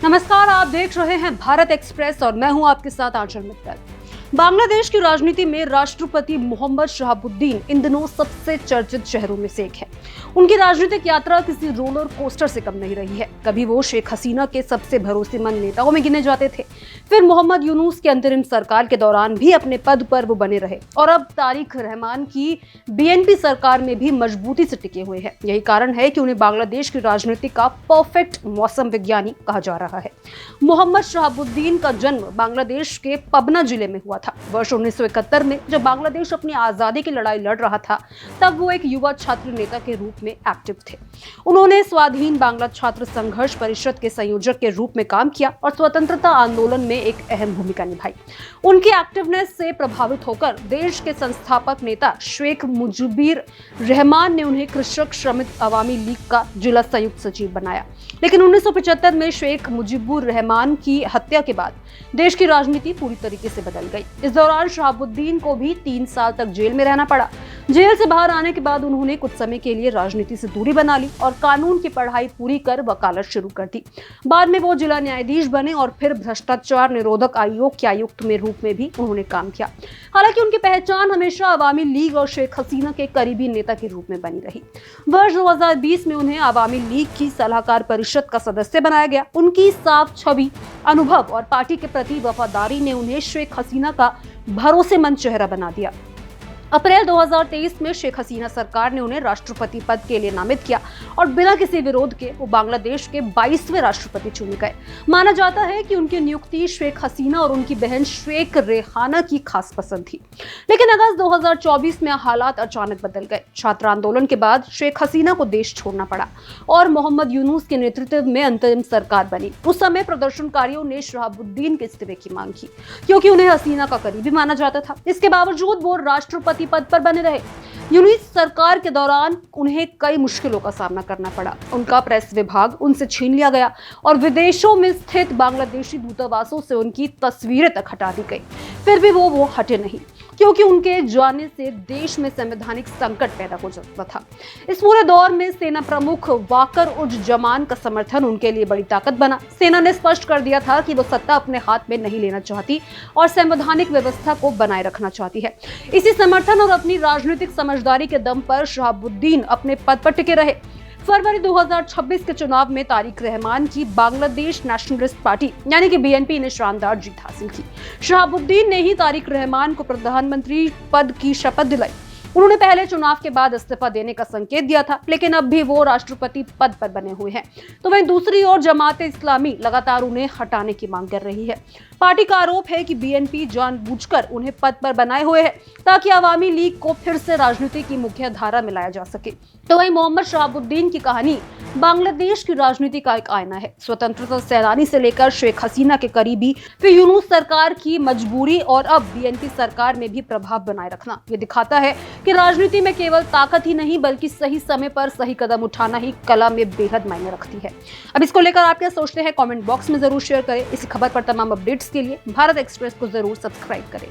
नमस्कार, आप देख रहे हैं भारत एक्सप्रेस और मैं हूं आपके साथ आंचल मित्तल। बांग्लादेश की राजनीति में राष्ट्रपति मोहम्मद शहाबुद्दीन इन दिनों सबसे चर्चित शहरों में से एक है। उनकी राजनीतिक यात्रा किसी रोलर कोस्टर से कम नहीं रही है। कभी वो शेख हसीना के सबसे भरोसेमंद नेताओं में गिने जाते थे, फिर मोहम्मद यूनुस की अंतरिम सरकार के दौरान भी अपने पद पर वो बने रहे और अब तारिक रहमान की बीएनपी सरकार में भी मजबूती से टिके हुए हैं। यही कारण है कि उन्हें बांग्लादेश की राजनीति का परफेक्ट मौसम विज्ञानी कहा जा रहा है। मोहम्मद शहाबुद्दीन का जन्म बांग्लादेश के पबना जिले में हुआ था। वर्ष 1971 में जब बांग्लादेश अपनी आजादी की लड़ाई लड़ रहा था, तब वो एक युवा छात्र नेता के रूप में एक्टिव थे। उन्होंने स्वाधीन बांग्ला छात्र संघर्ष परिषद के संयोजक के रूप में काम किया और स्वतंत्रता आंदोलन में एक अहम भूमिका निभाई। उनकी एक्टिवनेस से प्रभावित होकर देश के संस्थापक नेता शेख मुजीबुर रहमान ने उन्हें कृषक श्रमिक अवामी लीग का जिला संयुक्त सचिव बनाया। लेकिन 1975 में शेख मुजीबुर रहमान की हत्या के बाद देश की राजनीति पूरी तरीके से बदल गई। इस दौरान शहाबुद्दीन को भी 3 साल तक जेल में रहना पड़ा। जेल से बाहर आने के बाद उन्होंने कुछ समय के लिए राजनीति से दूरी बना ली और कानून की पढ़ाई पूरी कर वकालत शुरू कर दी। बाद में वो जिला न्यायाधीश बने और फिर भ्रष्टाचार निरोधक आयोग के आयुक्त में रूप में भी उन्होंने काम किया। हालांकि उनकी पहचान हमेशा अवामी लीग और शेख हसीना के करीबी नेता के रूप में बनी रही। वर्ष 2020 में उन्हें अवामी लीग की सलाहकार परिषद का सदस्य बनाया गया। उनकी साफ छवि, अनुभव और पार्टी के प्रति वफादारी ने उन्हें शेख हसीना का भरोसेमंद चेहरा बना दिया। अप्रैल 2023 में शेख हसीना सरकार ने उन्हें राष्ट्रपति पद के लिए नामित किया और बिना किसी विरोध के वो बांग्लादेश के 22वें राष्ट्रपति चुने गए। माना जाता है कि उनकी नियुक्ति शेख हसीना और उनकी बहन शेख रेहाना की खास पसंद थी। लेकिन अगस्त 2024 में हालात अचानक बदल गए। छात्र आंदोलन के बाद शेख हसीना को देश छोड़ना पड़ा और मोहम्मद यूनुस के नेतृत्व में अंतरिम सरकार बनी। उस समय प्रदर्शनकारियों ने शहाबुद्दीन के इस्तीफे की मांग की, क्योंकि उन्हें हसीना का करीबी माना जाता था। इसके बावजूद वो राष्ट्रपति पद पर बने रहे। यूनुस सरकार के दौरान उन्हें कई मुश्किलों का सामना करना पड़ा। उनका प्रेस विभाग उनसे छीन लिया गया और विदेशों में स्थित बांग्लादेशी दूतावासों से उनकी तस्वीरें तक हटा दी गई। फिर भी वो हटे नहीं, क्योंकि उनके जाने से देश में संवैधानिक संकट पैदा हो सकता था। इस पूरे दौर में सेना प्रमुख वाकर उज जमान का समर्थन उनके लिए बड़ी ताकत बना। सेना ने स्पष्ट कर दिया था कि वो सत्ता अपने हाथ में नहीं लेना चाहती और संवैधानिक व्यवस्था को बनाए रखना चाहती है। इसी समर्थन और अपनी राजनीतिक समझदारी के दम पर शहाबुद्दीन अपने पद पर टिके रहे। फरवरी 2026 के चुनाव में तारिक रहमान की बांग्लादेश नेशनलिस्ट पार्टी यानी कि बीएनपी ने शानदार जीत हासिल की। शहाबुद्दीन ने ही तारिक रहमान को प्रधानमंत्री पद की शपथ दिलाई। उन्होंने पहले चुनाव के बाद इस्तीफा देने का संकेत दिया था, लेकिन अब भी वो राष्ट्रपति पद पर बने हुए हैं। तो वहीं दूसरी ओर जमात इस्लामी लगातार उन्हें हटाने की मांग कर रही है। पार्टी का आरोप है कि बीएनपी जानबूझकर उन्हें पद पर बनाए हुए है, ताकि अवामी लीग को फिर से राजनीति की मुख्य धारा में लाया जा सके। तो वहीं मोहम्मद शहाबुद्दीन की कहानी बांग्लादेश की राजनीति का एक आईना है। स्वतंत्रता सेनानी से लेकर शेख हसीना के करीबी, फिर यूनुस सरकार की मजबूरी और अब बीएनपी सरकार में भी प्रभाव बनाए रखना, ये दिखाता है कि राजनीति में केवल ताकत ही नहीं बल्कि सही समय पर सही कदम उठाना ही कला में बेहद मायने रखती है। अब इसको लेकर आप क्या सोचते हैं, कमेंट बॉक्स में जरूर शेयर करें। इसी खबर पर तमाम अपडेट्स के लिए भारत एक्सप्रेस को जरूर सब्सक्राइब करें।